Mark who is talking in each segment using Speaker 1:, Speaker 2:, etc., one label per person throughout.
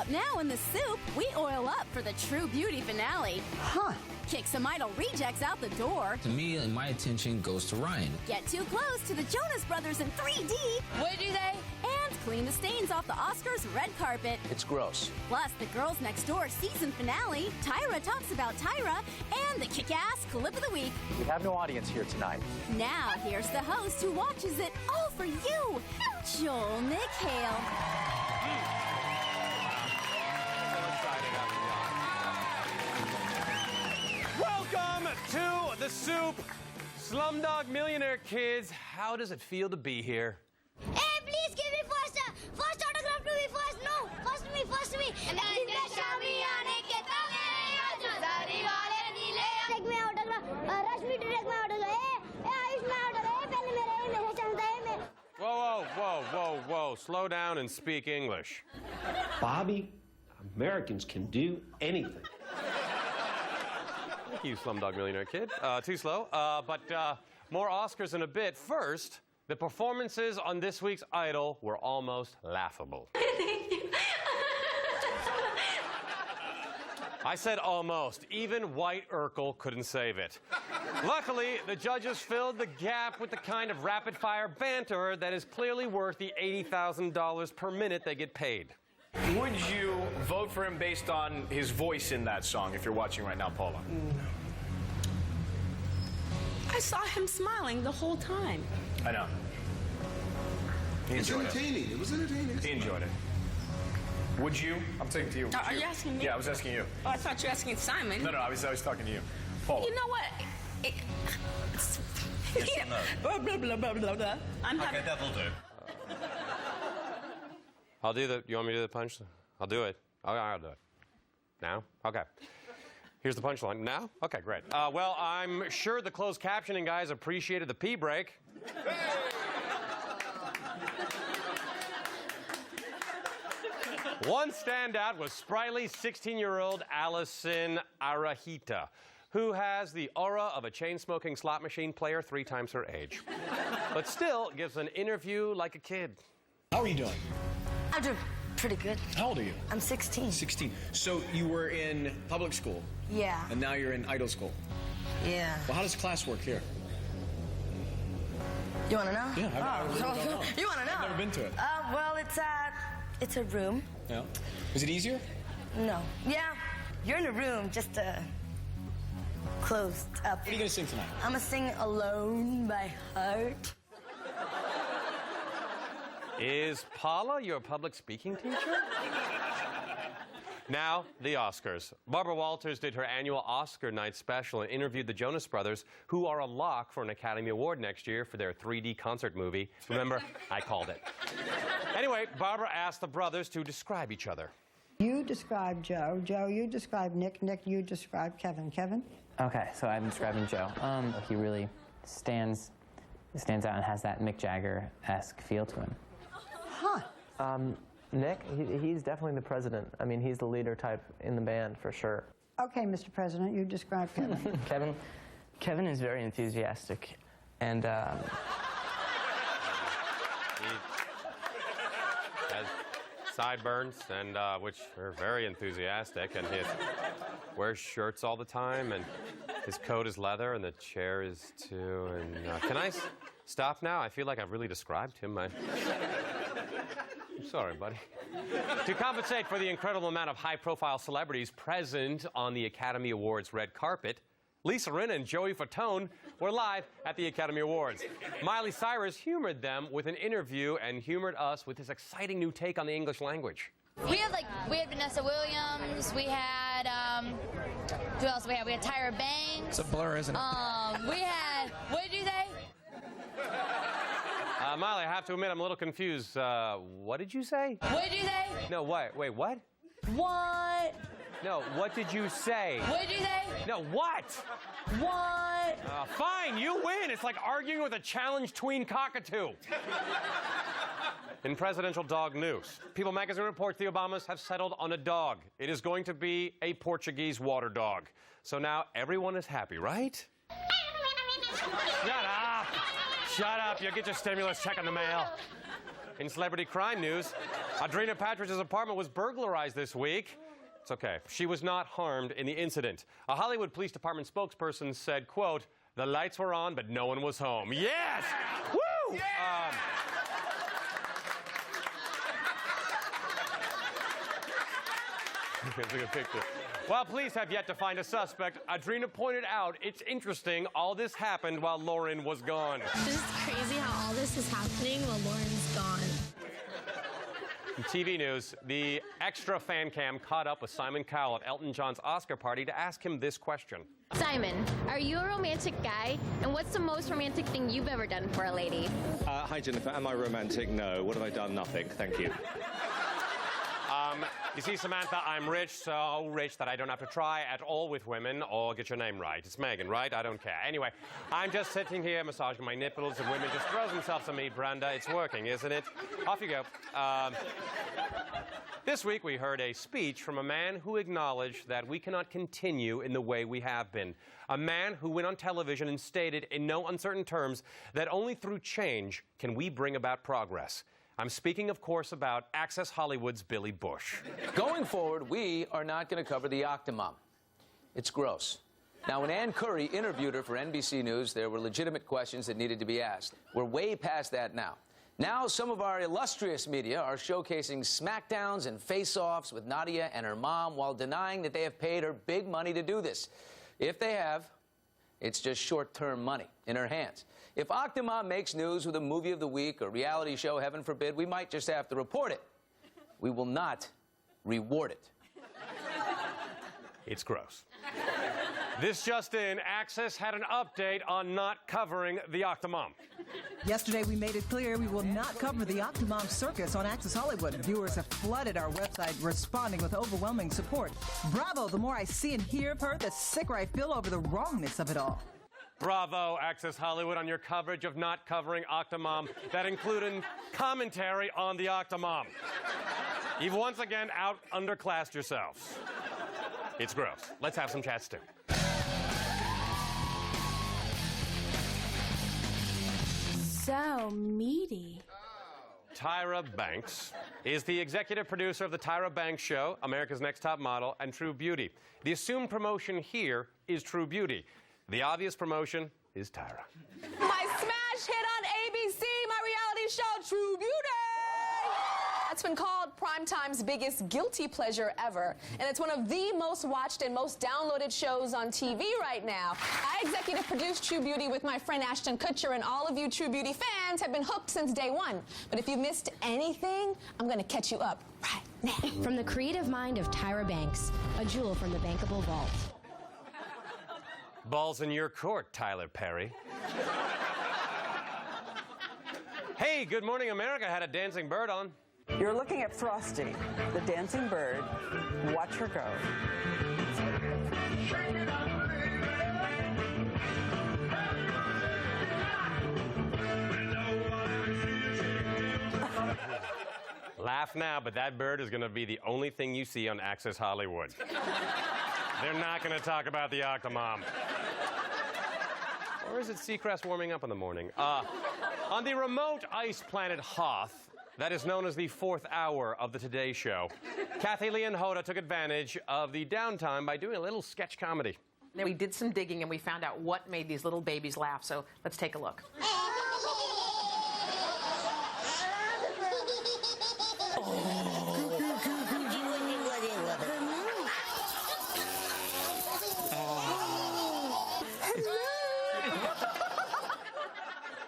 Speaker 1: Now in the soup, we oil up for the True Beauty finale.
Speaker 2: Huh.
Speaker 1: Kick some idol rejects out the door.
Speaker 3: Immediately, my attention goes to Ryan.
Speaker 1: Get too close to the Jonas Brothers in 3D. What do they? And clean the stains off the Oscars red carpet.
Speaker 4: It's gross.
Speaker 1: Plus, the Girls Next Door season finale, Tyra talks about Tyra, and the kick-ass clip of the week.
Speaker 4: We have no audience here tonight.
Speaker 1: Now, here's the host who watches it all for you, Joel Nick Hale.
Speaker 5: Welcome to the soup. Slumdog Millionaire kids, how does it feel to be here?
Speaker 6: Hey, please give me first autograph to me first. No, first me. Take my autograph. Rush me to take my autograph. Hey, Ayush, my autograph.
Speaker 5: Whoa. Slow down and speak English.
Speaker 7: Bobby, Americans can do anything.
Speaker 5: Thank you, Slumdog Millionaire kid. Too slow. But more Oscars in a bit. First, the performances on this week's Idol were almost laughable.
Speaker 6: Thank you.
Speaker 5: I said almost. Even White Urkel couldn't save it. Luckily, the judges filled the gap with the kind of rapid-fire banter that is clearly worth the $80,000 per minute they get paid.
Speaker 8: Would you vote for him based on his voice in that song, if you're watching right now, Paula?
Speaker 9: I saw him smiling the whole time.
Speaker 8: I know. He enjoyed it.
Speaker 10: It was entertaining.
Speaker 8: He enjoyed it. Would you? I'm talking to you.
Speaker 9: Are you asking me?
Speaker 8: Yeah, I was asking you.
Speaker 9: Oh, I thought you were asking Simon.
Speaker 8: No, I was talking to you. Paula.
Speaker 9: You know what?
Speaker 10: Yes or no?
Speaker 9: Blah, blah, blah, blah, blah.
Speaker 10: Okay, that'll do.
Speaker 5: I'll do the... You want me to do the punch? I'll do it. I'll do it. Now? Okay. Here's the punchline. Now? Okay, great. Well, I'm sure the closed captioning guys appreciated the pee break. One standout was sprightly 16-year-old Allison Arahita, who has the aura of a chain-smoking slot machine player 3 times her age, but still gives an interview like a kid.
Speaker 11: How are you doing?
Speaker 12: I'm doing pretty good.
Speaker 11: How old are you?
Speaker 12: I'm 16.
Speaker 11: 16. So you were in public school?
Speaker 12: Yeah.
Speaker 11: And now you're in idol school?
Speaker 12: Yeah.
Speaker 11: Well, how does class work here?
Speaker 12: You want to know?
Speaker 11: Yeah, I really don't know.
Speaker 12: You want to know?
Speaker 11: I've never been to it.
Speaker 12: Well, it's a room.
Speaker 11: Yeah. Is it easier?
Speaker 12: No. Yeah, you're in a room just closed up.
Speaker 11: What are you going to sing tonight?
Speaker 12: I'm going to sing Alone by Heart.
Speaker 5: Is Paula your public speaking teacher? Now, the Oscars. Barbara Walters did her annual Oscar night special and interviewed the Jonas Brothers, who are a lock for an Academy Award next year for their 3D concert movie. Remember, I called it. Anyway, Barbara asked the brothers to describe each other.
Speaker 2: You describe Joe. Joe, you describe Nick. Nick, you describe Kevin. Kevin?
Speaker 13: Okay, so I'm describing Joe. He really stands out and has that Mick Jagger-esque feel to him.
Speaker 2: Huh.
Speaker 14: Nick, he's definitely the president. I mean, he's the leader type in the band, for sure.
Speaker 2: Okay, Mr. President, you describe Kevin.
Speaker 14: Kevin is very enthusiastic, and
Speaker 5: He has sideburns, and which are very enthusiastic, and he wears shirts all the time, and his coat is leather, and the chair is too. And can I stop now? I feel like I've really described him. I'm sorry, buddy. To compensate for the incredible amount of high-profile celebrities present on the Academy Awards red carpet, Lisa Rinna and Joey Fatone were live at the Academy Awards. Miley Cyrus humored them with an interview and humored us with his exciting new take on the English language.
Speaker 6: We had Vanessa Williams. We had who else? We had Tyra Banks.
Speaker 3: It's a blur, isn't it?
Speaker 6: We had what did you say?
Speaker 5: Miley, I have to admit, I'm a little confused. What did you say?
Speaker 6: What did you say?
Speaker 5: No, what? Wait, what?
Speaker 6: What?
Speaker 5: No, what did you say?
Speaker 6: What did you say?
Speaker 5: No, what?
Speaker 6: What?
Speaker 5: Fine, you win. It's like arguing with a challenged tween cockatoo. In presidential dog news, People magazine reports the Obamas have settled on a dog. It is going to be a Portuguese water dog. So now everyone is happy, right? Shut up! Shut up, you'll get your stimulus check in the mail. In celebrity crime news, Adrena Patridge's apartment was burglarized this week. It's okay. She was not harmed in the incident. A Hollywood Police Department spokesperson said, quote, "The lights were on, but no one was home." Yes! Woo! Yeah! Here's a good picture. While police have yet to find a suspect, Adrena pointed out it's interesting all this happened while Lauren was gone.
Speaker 15: It's just crazy how all this is happening while Lauren's gone.
Speaker 5: In TV news, the extra fan cam caught up with Simon Cowell at Elton John's Oscar party to ask him this question.
Speaker 15: Simon, are you a romantic guy? And what's the most romantic thing you've ever done for a lady?
Speaker 16: Hi, Jennifer. Am I romantic? No. What have I done? Nothing. Thank you.
Speaker 5: You see, Samantha, I'm rich, so rich that I don't have to try at all with women or get your name right. It's Megan, right? I don't care. Anyway, I'm just sitting here massaging my nipples and women just throw themselves on me, Brenda. It's working, isn't it? Off you go. This week we heard a speech from a man who acknowledged that we cannot continue in the way we have been. A man who went on television and stated in no uncertain terms that only through change can we bring about progress. I'm speaking, of course, about Access Hollywood's Billy Bush.
Speaker 17: Going forward, we are not going to cover the Octomom. It's gross. Now, when Ann Curry interviewed her for NBC News, there were legitimate questions that needed to be asked. We're way past that now. Now, some of our illustrious media are showcasing smackdowns and face-offs with Nadia and her mom while denying that they have paid her big money to do this. If they have, it's just short-term money in her hands. If Octomom makes news with a movie of the week or reality show, heaven forbid, we might just have to report it. We will not reward it.
Speaker 5: It's gross. This just in, Access had an update on not covering the Octomom.
Speaker 18: Yesterday, we made it clear we will not cover the Octomom circus on Access Hollywood. Viewers have flooded our website, responding with overwhelming support. Bravo, the more I see and hear of her, the sicker I feel over the wrongness of it all.
Speaker 5: Bravo, Access Hollywood, on your coverage of not covering Octomom that included commentary on the Octomom. You've once again out-underclassed yourselves. It's gross. Let's have some chats, too.
Speaker 1: So meaty.
Speaker 5: Tyra Banks is the executive producer of the Tyra Banks Show, America's Next Top Model, and True Beauty. The assumed promotion here is True Beauty. The obvious promotion is Tyra.
Speaker 19: My smash hit on ABC, my reality show, True Beauty. That's been called Primetime's biggest guilty pleasure ever. And it's one of the most watched and most downloaded shows on TV right now. I executive produced True Beauty with my friend Ashton Kutcher, and all of you True Beauty fans have been hooked since day one. But if you missed anything, I'm going to catch you up right now.
Speaker 20: From the creative mind of Tyra Banks, a jewel from the bankable vault.
Speaker 5: Ball's in your court, Tyler Perry. Hey, Good Morning America had a dancing bird on.
Speaker 21: You're looking at Frosty, the dancing bird. Watch her go.
Speaker 5: Laugh now, but that bird is going to be the only thing you see on Access Hollywood. They're not going to talk about the Octomom. Or is it Seacrest warming up in the morning? On the remote ice planet Hoth, that is known as the fourth hour of the Today Show, Kathy Lee and Hoda took advantage of the downtime by doing a little sketch comedy.
Speaker 22: Then we did some digging and we found out what made these little babies laugh, so let's take a look.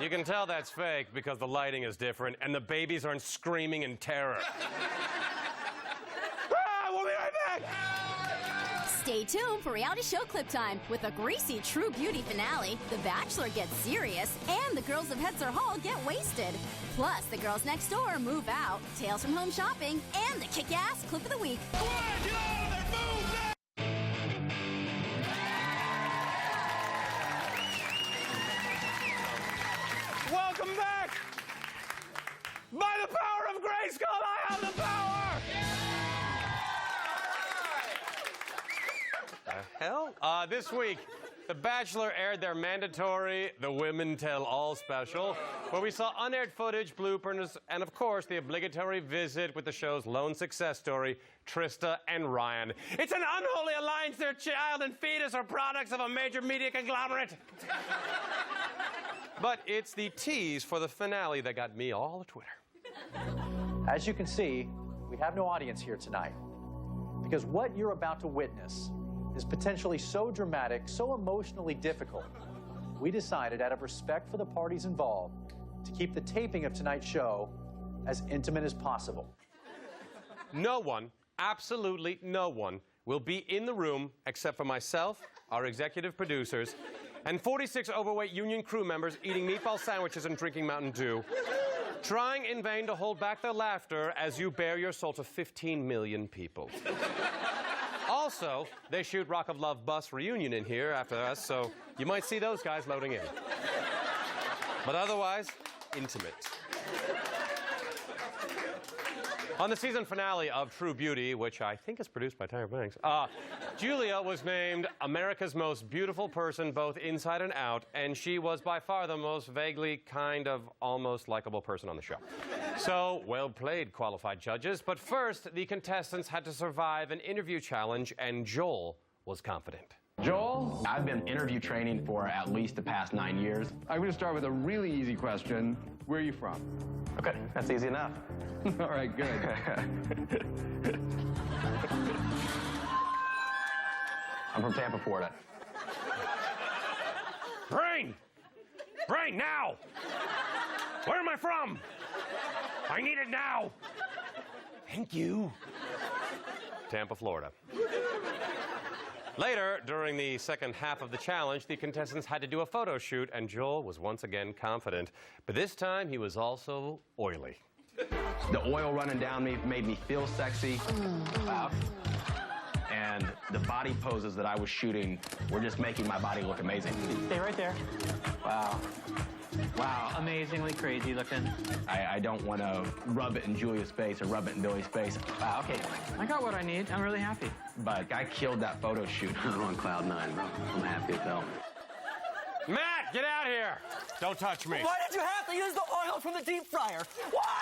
Speaker 5: You can tell that's fake because the lighting is different and the babies aren't screaming in terror. We'll be right back!
Speaker 1: Stay tuned for reality show clip time. With a greasy True Beauty finale, The Bachelor gets serious, and the girls of Hedsor Hall get wasted. Plus, the girls next door move out, tales from home shopping, and the kick-ass clip of the week.
Speaker 5: Welcome back! By the power of Grayskull, I have the power! The hell? This week, The Bachelor aired their mandatory The Women Tell All special, where we saw unaired footage, bloopers, and of course, the obligatory visit with the show's lone success story, Trista and Ryan. It's an unholy alliance. Their child and fetus are products of a major media conglomerate. But it's the tease for the finale that got me all of Twitter.
Speaker 4: As you can see, we have no audience here tonight, because what you're about to witness is potentially so dramatic, so emotionally difficult, we decided, out of respect for the parties involved, to keep the taping of tonight's show as intimate as possible.
Speaker 5: No one, absolutely no one, will be in the room except for myself, our executive producers, and 46 overweight union crew members eating meatball sandwiches and drinking Mountain Dew, trying in vain to hold back their laughter as you bare your soul to 15 million people. Also, they shoot Rock of Love bus reunion in here after us, so you might see those guys loading in. But otherwise, intimate. On the season finale of True Beauty, which I think is produced by Tyra Banks, Julia was named America's most beautiful person both inside and out, and she was by far the most vaguely kind of almost likable person on the show. So, well played, qualified judges. But first, the contestants had to survive an interview challenge, and Joel was confident.
Speaker 7: Joel, I've been interview training for at least the past 9 years. I'm going to start with a really easy question. Where are you from?
Speaker 14: Okay, that's easy enough.
Speaker 7: All right, good. I'm from Tampa, Florida.
Speaker 5: Brain! Brain, now! Where am I from? I need it now! Thank you. Tampa, Florida. Later, during the second half of the challenge, the contestants had to do a photo shoot, and Joel was once again confident. But this time, he was also oily.
Speaker 7: The oil running down me made me feel sexy. And the body poses that I was shooting were just making my body look amazing.
Speaker 14: Stay right there.
Speaker 7: Wow.
Speaker 14: Wow, amazingly crazy looking.
Speaker 7: I don't want to rub it in Julia's face or rub it in Billy's face.
Speaker 14: Wow, okay. I got what I need. I'm really happy.
Speaker 7: But I killed that photo shoot. I'm on cloud 9, bro. I'm happy as hell.
Speaker 5: Matt, get out here! Don't touch me.
Speaker 23: Why did you have to use the oil from the deep fryer? Why?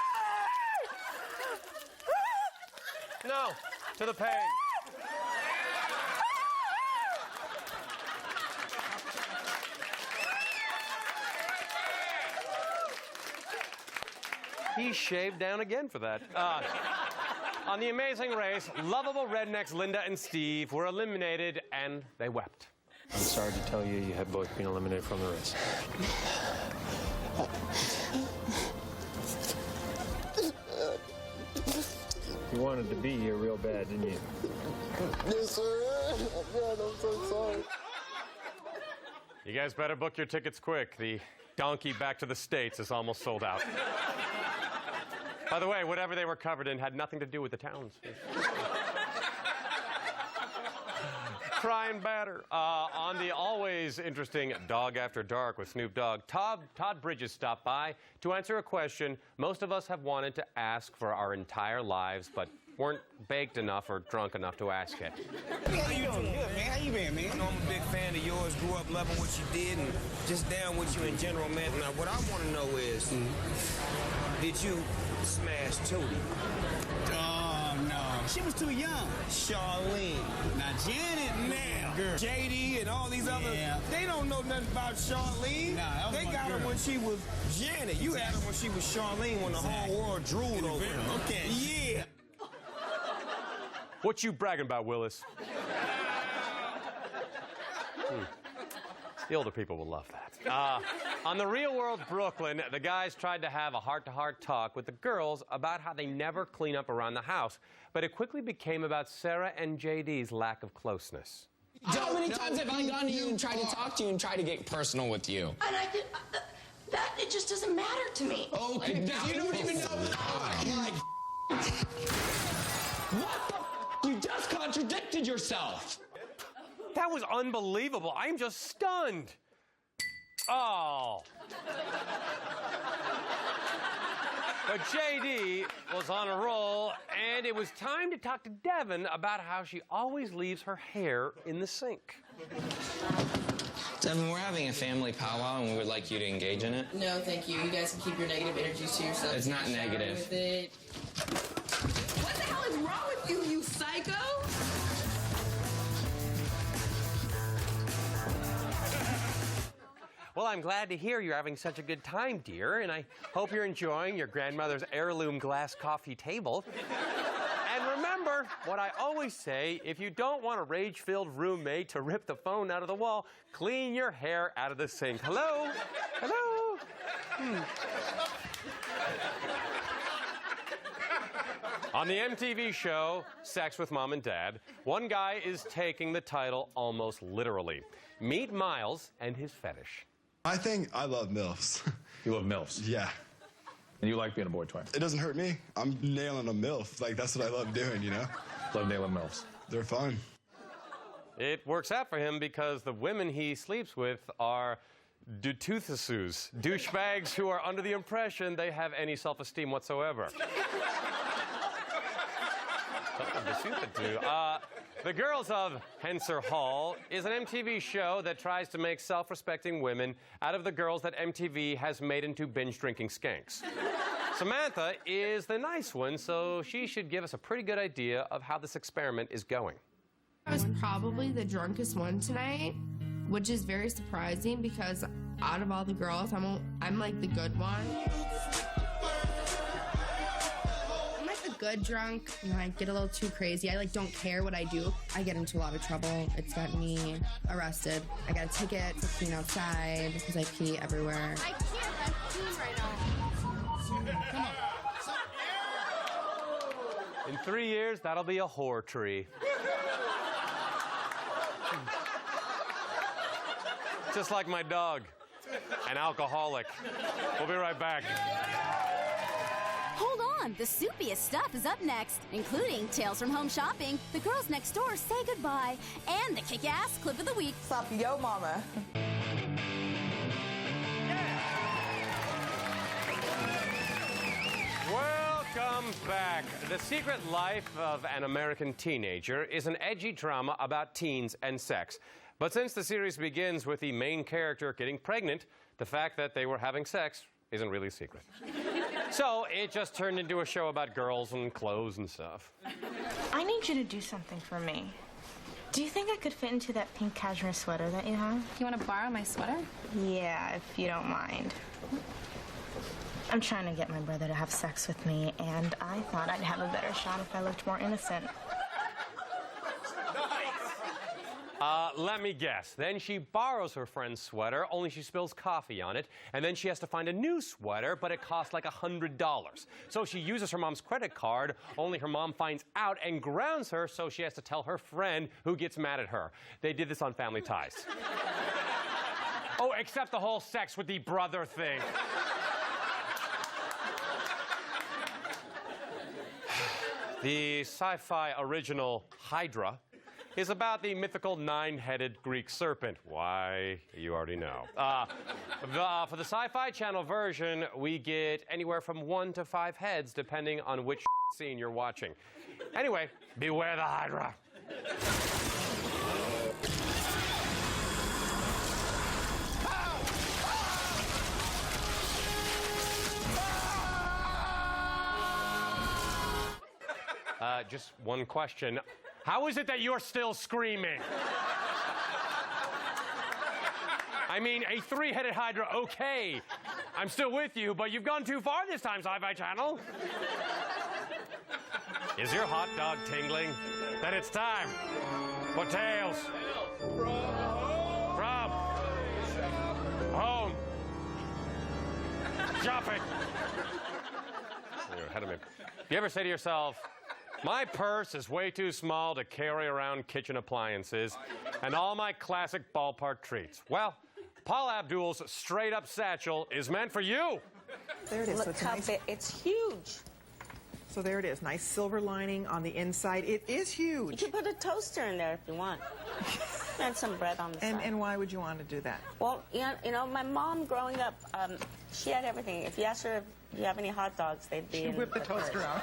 Speaker 5: No, to the pain. He shaved down again for that. On The Amazing Race, lovable rednecks Linda and Steve were eliminated, and they wept.
Speaker 11: I'm sorry to tell you, you have both been eliminated from the race. You wanted to be here real bad, didn't you?
Speaker 23: Yes, sir. Oh, God, I'm so sorry.
Speaker 5: You guys better book your tickets quick. The donkey back to the States is almost sold out. By the way, whatever they were covered in had nothing to do with the towns. Crying batter. On the always interesting Dog After Dark with Snoop Dogg, Todd Bridges stopped by to answer a question most of us have wanted to ask for our entire lives, but weren't baked enough or drunk enough to ask it.
Speaker 24: How you doing? Good, man. How you been, man? I'm a big fan of yours. Grew up loving what you did and just down with you in general, man. Now, what I want to know is, did you smash Tootie?
Speaker 25: Oh, no. She was too young.
Speaker 24: Charlene.
Speaker 25: Now, Janet,
Speaker 24: now,
Speaker 25: girl.
Speaker 24: JD and all these others, they don't know nothing about Charlene.
Speaker 25: Nah,
Speaker 24: they got her when she was Janet. You had her when she was Charlene, when the whole world drooled over her.
Speaker 25: Okay.
Speaker 24: Yeah.
Speaker 5: What you bragging about, Willis? The older people will love that. On The Real World Brooklyn, the guys tried to have a heart-to-heart talk with the girls about how they never clean up around the house, but it quickly became about Sarah and JD's lack of closeness.
Speaker 26: How many times have I gone to you and tried to talk to you and tried to get personal with you?
Speaker 27: And I did, it just doesn't matter to me.
Speaker 26: Okay, now you don't even know. Oh, my what the You just contradicted yourself.
Speaker 5: That was unbelievable. I'm just stunned. Oh. But JD was on a roll, and it was time to talk to Devin about how she always leaves her hair in the sink.
Speaker 26: Devin, we're having a family powwow, and we would like you to engage in it.
Speaker 2: No, thank you. You guys can keep your negative energies to yourself.
Speaker 26: It's not negative.
Speaker 2: With it. What the hell is wrong with you, you psycho?
Speaker 5: Well, I'm glad to hear you're having such a good time, dear, and I hope you're enjoying your grandmother's heirloom glass coffee table. And remember what I always say, if you don't want a rage-filled roommate to rip the phone out of the wall, clean your hair out of the sink. Hello? Hello? On the MTV show, Sex with Mom and Dad, one guy is taking the title almost literally. Meet Miles and his fetish.
Speaker 3: I think I love MILFs.
Speaker 8: You love MILFs?
Speaker 3: Yeah.
Speaker 8: And you like being a boy toy?
Speaker 3: It doesn't hurt me. I'm nailing a MILF. Like, that's what I love doing, you know?
Speaker 8: Love nailing MILFs.
Speaker 3: They're fun.
Speaker 5: It works out for him because the women he sleeps with are douchebags, douchebags who are under the impression they have any self-esteem whatsoever. The Girls of Hedsor Hall is an MTV show that tries to make self-respecting women out of the girls that MTV has made into binge-drinking skanks. Samantha is the nice one, so she should give us a pretty good idea of how this experiment is going.
Speaker 9: I was probably the drunkest one tonight, which is very surprising because out of all the girls, I'm like the good one. Good drunk, you know, I get a little too crazy. I don't care what I do. I get into a lot of trouble. It's got me arrested. I got a ticket for peeing outside because I pee everywhere.
Speaker 15: I can't. I'm peeing right now.
Speaker 9: Come on.
Speaker 5: In 3 years, that'll be a whore tree. Just like my dog, an alcoholic. We'll be right back.
Speaker 1: Hold on, the soupiest stuff is up next, including Tales from Home Shopping, The Girls Next Door Say Goodbye, and the kick-ass clip of the week.
Speaker 21: Stop, yo mama.
Speaker 5: Welcome back. The Secret Life of an American Teenager is an edgy drama about teens and sex. But since the series begins with the main character getting pregnant, the fact that they were having sex isn't really a secret. So it just turned into a show about girls and clothes and stuff.
Speaker 10: I need you to do something for me. Do you think I could fit into that pink cashmere sweater that you have?
Speaker 15: You want to borrow my sweater?
Speaker 10: Yeah, if you don't mind. I'm trying to get my brother to have sex with me, and I thought I'd have a better shot if I looked more innocent.
Speaker 5: Let me guess. Then she borrows her friend's sweater, only she spills coffee on it, and then she has to find a new sweater, but it costs like $100. So she uses her mom's credit card, only her mom finds out and grounds her, so she has to tell her friend, who gets mad at her. They did this on Family Ties. Oh, except the whole sex with the brother thing. The Sci-Fi original Hydra is about the mythical nine-headed Greek serpent. Why, you already know. For the Sci-Fi Channel version, we get anywhere from 1 to 5 heads, depending on which scene you're watching. Anyway, beware the Hydra. Just one question. How is it that you're still screaming? I mean, a 3-headed Hydra, okay. I'm still with you, but you've gone too far this time, Sci-Fi Channel. Is your hot dog tingling? Then it's time for Tales from Home Shopping. You're ahead of me. You ever say to yourself, my purse is way too small to carry around kitchen appliances and all my classic ballpark treats? Well, Paul Abdul's straight-up satchel is meant for you.
Speaker 21: There it is.
Speaker 27: Look how big. It's huge.
Speaker 21: So there it is. Nice silver lining on the inside. It is huge.
Speaker 27: You can put a toaster in there if you want. And some bread on the side.
Speaker 21: And why would you want to do that?
Speaker 27: Well, you know, my mom growing up, she had everything. If you asked her if you have any hot dogs, they'd be
Speaker 21: She
Speaker 27: in
Speaker 21: whipped the toaster out.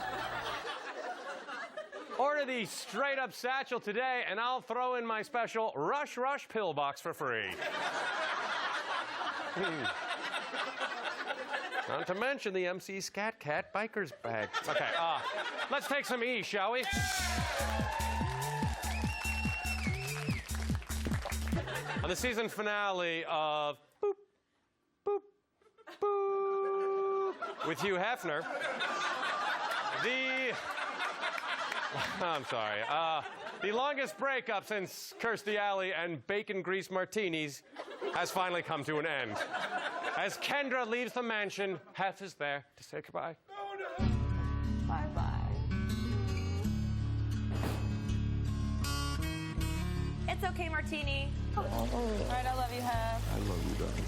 Speaker 5: Order the straight-up satchel today, and I'll throw in my special Rush Rush pill box for free. Not to mention the MC Scat Cat biker's bag. Okay, let's take some E, shall we? On the season finale of Boop, Boop, Boop with Hugh Hefner, the longest breakup since Kirstie Alley and bacon grease martinis has finally come to an end. As Kendra leaves the mansion, Hef is there to say goodbye.
Speaker 6: Bye-bye.
Speaker 12: It's okay, Martini.
Speaker 6: All right, I love you, Hef.
Speaker 23: I love you, darling.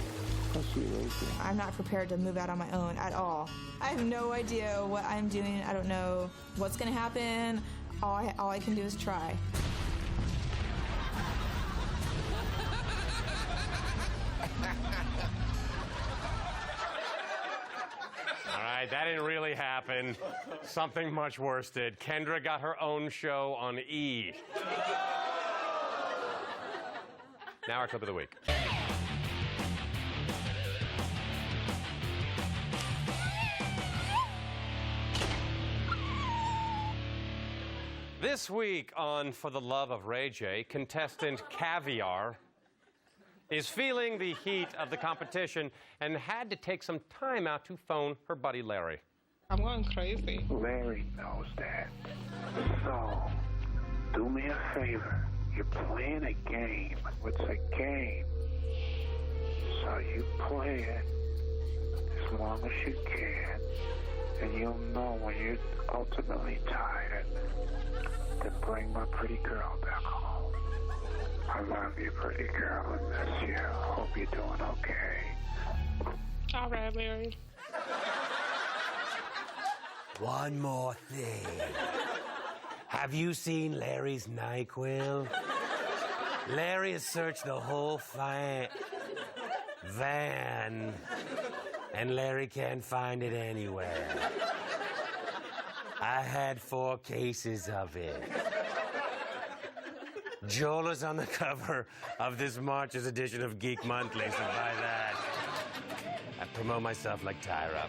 Speaker 6: I'm not prepared to move out on my own at all. I have no idea what I'm doing. I don't know what's going to happen. All I can do is try.
Speaker 5: All right, that didn't really happen. Something much worse did. Kendra got her own show on E! Now our clip of the week. This week on For the Love of Ray J, contestant Caviar is feeling the heat of the competition and had to take some time out to phone her buddy Larry.
Speaker 13: I'm going crazy.
Speaker 23: Larry knows that. So, do me a favor. You're playing a game. It's a game. So you play it as long as you can, and you'll know when you're ultimately tired to bring my pretty girl back home. I love you, pretty girl, and miss you. Hope you're doing okay.
Speaker 13: All right, Larry.
Speaker 16: One more thing. Have you seen Larry's NyQuil? Larry has searched the whole van, and Larry can't find it anywhere. I had 4 cases of it. Joel is on the cover of this March's edition of Geek Monthly, so buy that. I promote myself like Tyra.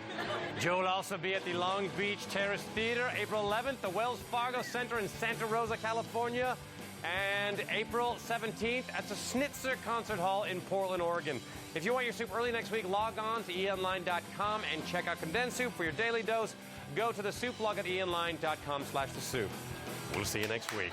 Speaker 5: Joe will also be at the Long Beach Terrace Theater April 11th, the Wells Fargo Center in Santa Rosa, California, and April 17th at the Schnitzer Concert Hall in Portland, Oregon. If you want your soup early next week, log on to eonline.com and check out Condensed Soup for your daily dose. Go to the soup blog at eonline.com/thesoup. We'll see you next week.